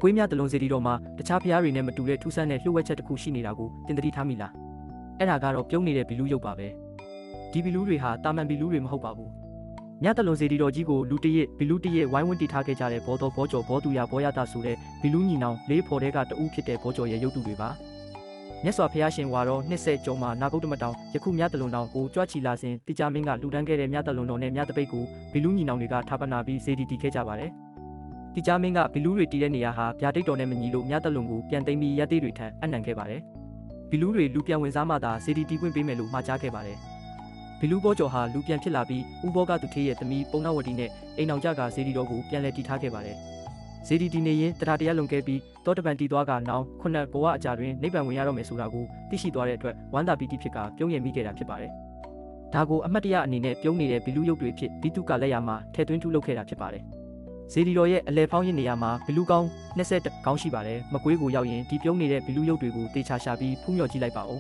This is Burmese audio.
ကွေးမြတလုံးစေတီတော်မှာတခြားဖျားတွေနဲ့မတူတဲ့ထူးဆန်းတဲ့လှုပ်ဝက်ချက်တစ်ခုရှိနေတာကိုတင်သတိထားမိလားအဲ့ဒါကတော့ပြုံးနေတဲ့ဘီလူးရုပ်ပါပဲဒီဘီလူးတွေဟာတာမန်ဘီလူးတွေမဟုတ်ပါဘူးမြတလုံးစေတီတော်ကြီးကိုလူတရက်ဘီလူးတရက်ဝိုင်းဝန်းတည်ထားခဲ့ကြတဲ့ဘောတော်ဘောကျော်ဘောသူရဘောရတာဆိုတဲ့ဘီလူးညီနောင်လေးဖော်တဲ့ကတူးဖြစ်တဲ့ဘောကျော်ရဲ့ရုပ်တုတွေပါမြတ်စွာဘုရားရှင်ဝါတော်နှစ်ဆက်ကျော်မှာနာဂုတ်တမတောင်ယခုမြတလုံးတောင်ကိုကြွချီလာစဉ်တိကျမင်းကလူတန်းခဲ့တဲ့မြတလုံးတော်နဲ့မြတပိတ်ကိုဘီလူးညီနောင်တွေကထာပနာပြီးစေတီတည်ခဲ့ကြပါတယ်တိကျမင်းကဘီလူးတွေတည်တဲ့နေရာဟာဗျာဒိတ်တော်နဲ့မညီလို့မြတလုံးကိုပြန်သိမ်းပြီးရက်သေးတွေထံအနှံခဲ့ပါတယ်ဘီလူးတွေလူပြန်ဝင်စားမှသာစေတီတည်ခွင့်ပေးမယ်လို့မှာကြားခဲ့ပါတယ်ဘီလူးဘောကျော်ဟာလူပြန်ဖြစ်လာပြီးဥဘောကသူထေးရဲ့သမီးပုံနာဝတီနဲ့အိမ်အောင်ကြကစေတီတော်ကိုပြန်လည်တည်ထားခဲ့ပါတယ်စေတီတည်နေရင်တရားတရားလွန်ခဲ့ပြီးတောတပံတည်သွားကနောင်ခုနှစ်ဘဝအကြာတွင်နိဗ္ဗာန်ဝင်ရတော့မယ်ဆိုတာကိုသိရှိသွားတဲ့အတွက်ဝမ်းသာပီတိဖြစ်ကပြုံးရမိခဲ့တာဖြစ်ပါတယ်ဒါကိုအမှတ်တရအနေနဲ့ပြုံးနေတဲ့ဘီလူးရုပ်တွေဖြစ်ဒီတုကလက်ရမှာထဲသွင်းထုလုပ်ခဲ့တာဖြစ်ပါတယ်စေတီတော်ရဲ့အလဲဖောင်းရင်နေရာမှာဘီလူးကောင်း20ကောင်းရှိပါတယ်မကွေးကိုရောက်ရင်ဒီပြုံးနေတဲ့ဘီလူးရုပ်တွေကိုတေချာရှာပြီးဖူးမြော်ကြည့်လိုက်ပါဦး